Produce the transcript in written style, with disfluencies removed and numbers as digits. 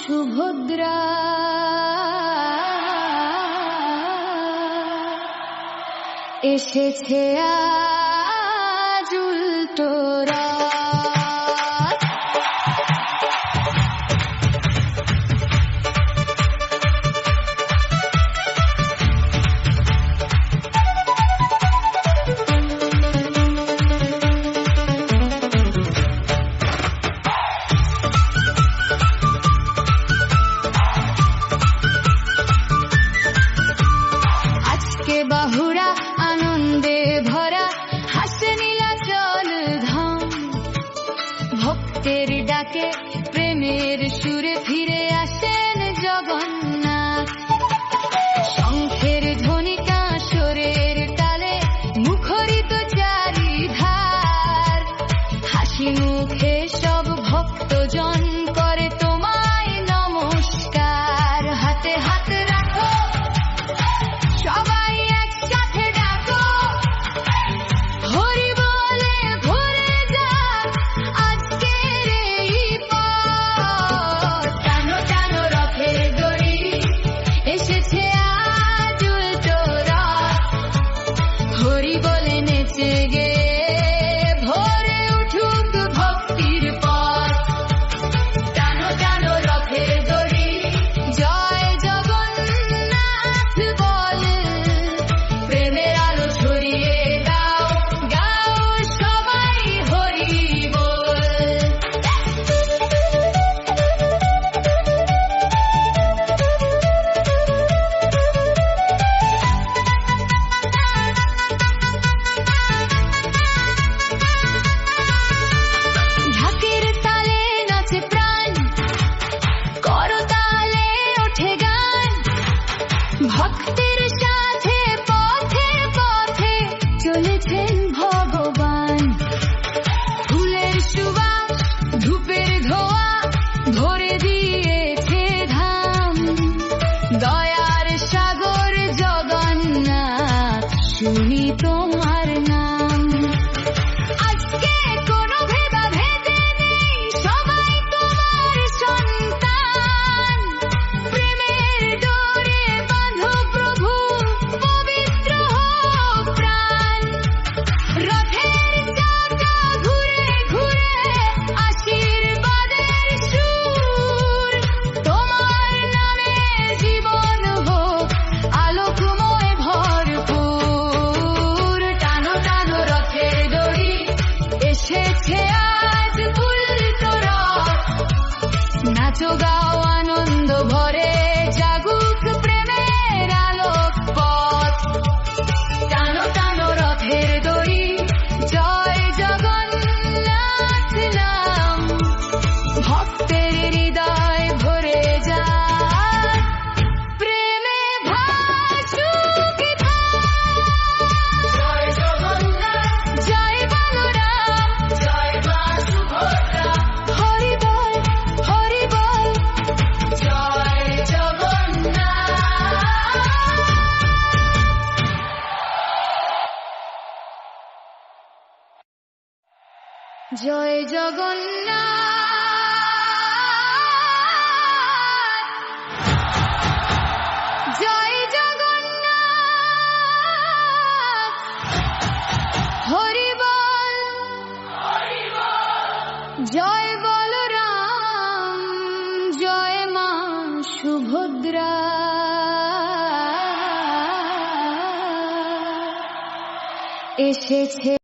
সুভদ্রা এসেছে আজ উল্টো রাত। আজকে বাহুরা আনন্দে ভরা, হাসে নীলাচল ধাম। ভক্তের ডাকে প্রেমের সুরে ফিরে আসেন জগন্নাথ। শঙ্খের ধ্বনি কাঁসরের তালে মুখরিত চারিধার। হাসি মুখে সব ভক্তজন করে তোমায় নমস্কার। হাতে হাত রাখো, সবাই একসাথে ডাকো, হরি বলে ভরে যাক আজকের এই পথ। টানো টানো রথের দড়ি, এসেছে আজ উল্টো রথ। হরি বলে নেচে গে ভরে উঠুক ভক্তির পথ। টানো টানো রথের দড়ি, জয় জগন্নাথ বল। প্রেমের আলো ছড়িয়ে দাও, গাও সবাই হরি বল। ঢাকের তালে নাচে প্রাণ, করতালে ওঠে গান। ভক্তের সাথে পথে পথে চলেছেন ভগবান। ফুলের সুবাস, ধূপের ধোঁয়া ভরে দিয়েছে ধাম। দয়ার সাগর জগন্নাথ, শুনি তোমার নাম। আজকে কোনো ভেদাভেদে নেই, সবাই তোমার সন্তান। প্রেমের ডোরে বাঁধো প্রভু, পবিত্র হোক প্রাণ। রথের চাকা ঘুরে ঘুরে আশীর্বাদের সুর। তোমার নামে জীবন হোক আলোকময় ভরপুর। টানো টানো রথের দড়ি, এসেছে আজ উল্টো রথ। নাচো গাও আনন্দ ভরে, জাগুক প্রেমের আলোক পথ। টানো টানো রথের দড়ি, জয় জগন্নাথ নাম। ভক্তের হৃদয় ভরে যায়, প্রেমে ভাসুক ধাম। জয় জগন্নাথ, জয় বলরাম, জয় মা সুভদ্রা। হরি বল, হরি বল, জয় জগন্নাথ। জয় জগন্নাথ, জয় জগন্নাথ। হরি বল, জয় বলরাম, জয় মা সুভদ্রা। এসেছে